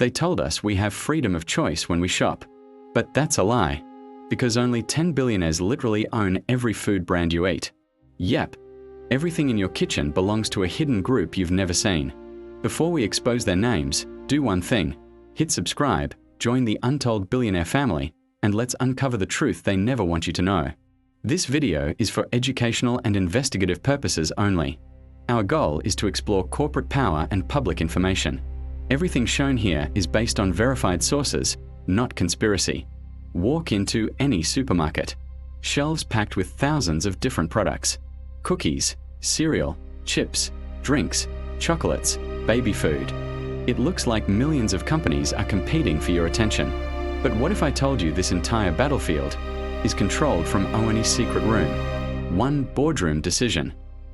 They told us we have freedom of choice when we shop. But that's a lie. Because only 10 billionaires literally own every food brand you eat. Yep. Everything in your kitchen belongs to a hidden group you've never seen. Before we expose their names, do one thing. Hit subscribe, join the Untold Billionaire family, and let's uncover the truth they never want you to know. This video is for educational and investigative purposes only. Our goal is to explore corporate power and public information. Everything shown here is based on verified sources, not conspiracy. Walk into any supermarket. Shelves packed with thousands of different products. Cookies, cereal, chips, drinks, chocolates, baby food. It looks like millions of companies are competing for your attention. But what if I told you this entire battlefield is controlled from Owen's secret room? One boardroom decision,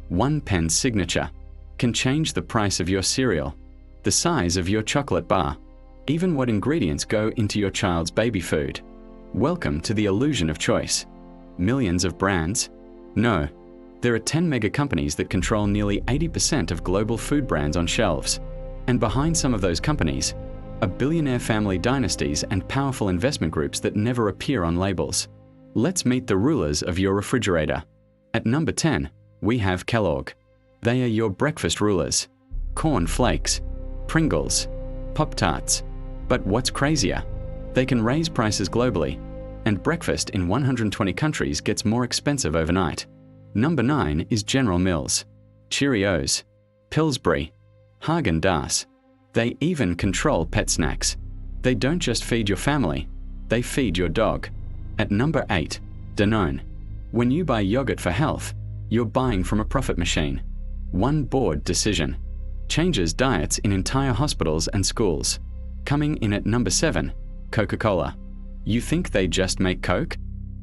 one pen signature, can change the price of your cereal, the size of your chocolate bar, even what ingredients go into your child's baby food. Welcome to the illusion of choice. Millions of brands? No. There are 10 mega companies that control nearly 80% of global food brands on shelves. And behind some of those companies are billionaire family dynasties and powerful investment groups that never appear on labels. Let's meet the rulers of your refrigerator. At number 10, we have Kellogg. They are your breakfast rulers. Corn Flakes, Pringles, Pop-Tarts. But what's crazier? They can raise prices globally, and breakfast in 120 countries gets more expensive overnight. Number 9 is General Mills. Cheerios, Pillsbury, Häagen-Dazs. They even control pet snacks. They don't just feed your family, they feed your dog. At number 8, Danone. When you buy yogurt for health, you're buying from a profit machine. One board decision changes diets in entire hospitals and schools. Coming in at number 7, Coca-Cola. You think they just make Coke?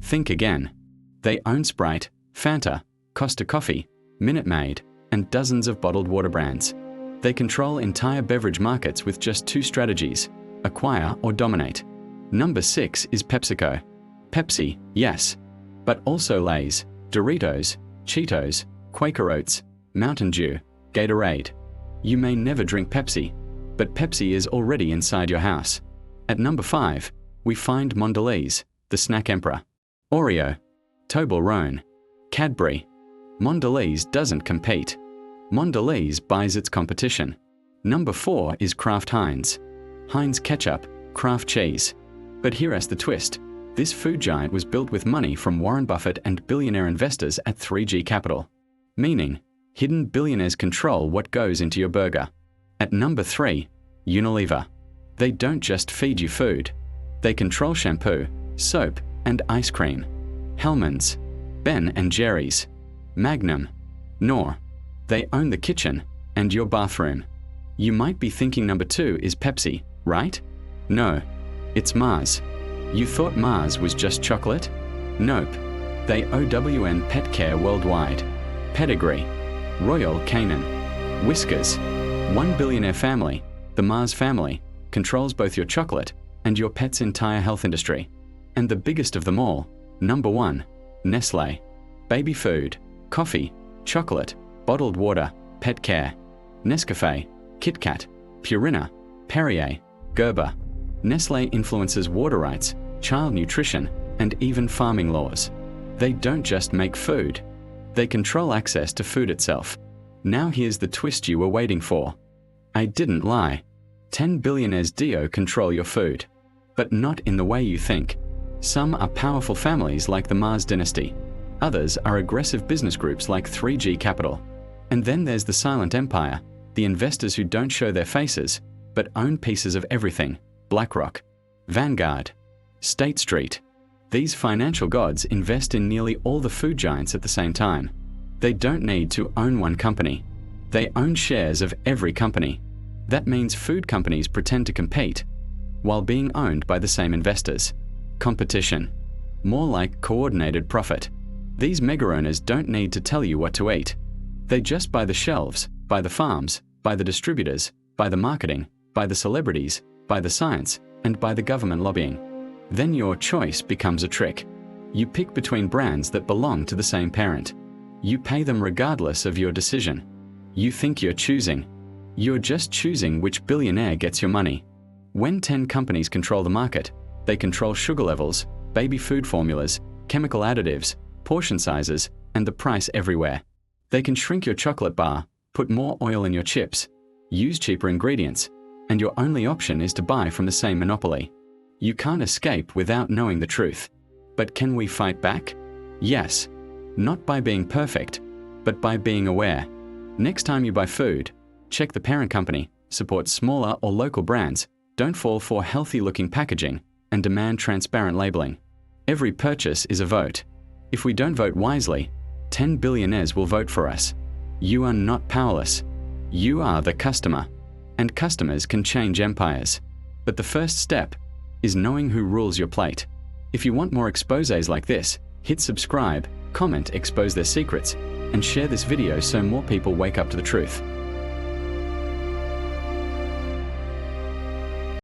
Think again. They own Sprite, Fanta, Costa Coffee, Minute Maid, and dozens of bottled water brands. They control entire beverage markets with just 2 strategies: acquire or dominate. Number 6 is PepsiCo. Pepsi, yes, but also Lay's, Doritos, Cheetos, Quaker Oats, Mountain Dew, Gatorade. You may never drink Pepsi, but Pepsi is already inside your house. At number 5, we find Mondelez, the snack emperor. Oreo, Toblerone, Cadbury. Mondelez doesn't compete. Mondelez buys its competition. Number 4 is Kraft Heinz. Heinz ketchup, Kraft cheese. But here's the twist. This food giant was built with money from Warren Buffett and billionaire investors at 3G Capital. Meaning, hidden billionaires control what goes into your burger. At number 3, Unilever. They don't just feed you food. They control shampoo, soap, and ice cream. Hellmann's, Ben & Jerry's, Magnum, Knorr. They own the kitchen and your bathroom. You might be thinking number 2 is Pepsi, right? No, it's Mars. You thought Mars was just chocolate? Nope. They OWN Pet Care worldwide. Pedigree, Royal Canin, Whiskas. One billionaire family, the Mars family, controls both your chocolate and your pet's entire health industry. And the biggest of them all, number 1, Nestlé. Baby food, coffee, chocolate, bottled water, pet care. Nescafé, Kit Kat, Purina, Perrier, Gerber. Nestlé influences water rights, child nutrition, and even farming laws. They don't just make food. They control access to food itself. Now here's the twist you were waiting for. I didn't lie. 10 billionaires control your food. But not in the way you think. Some are powerful families like the Mars dynasty. Others are aggressive business groups like 3G Capital. And then there's the silent empire, the investors who don't show their faces, but own pieces of everything. BlackRock, Vanguard, State Street. These financial gods invest in nearly all the food giants at the same time. They don't need to own one company. They own shares of every company. That means food companies pretend to compete, while being owned by the same investors. Competition. More like coordinated profit. These mega owners don't need to tell you what to eat. They just buy the shelves, buy the farms, buy the distributors, buy the marketing, buy the celebrities, buy the science, and buy the government lobbying. Then your choice becomes a trick. You pick between brands that belong to the same parent. You pay them regardless of your decision. You think you're choosing. You're just choosing which billionaire gets your money. When 10 companies control the market, they control sugar levels, baby food formulas, chemical additives, portion sizes, and the price everywhere. They can shrink your chocolate bar, put more oil in your chips, use cheaper ingredients, and your only option is to buy from the same monopoly. You can't escape without knowing the truth. But can we fight back? Yes. Not by being perfect, but by being aware. Next time you buy food, check the parent company, support smaller or local brands, don't fall for healthy-looking packaging, and demand transparent labeling. Every purchase is a vote. If we don't vote wisely, 10 billionaires will vote for us. You are not powerless. You are the customer. And customers can change empires. But the first step is knowing who rules your plate. If you want more exposés like this, hit subscribe, comment expose their secrets, and share this video so more people wake up to the truth.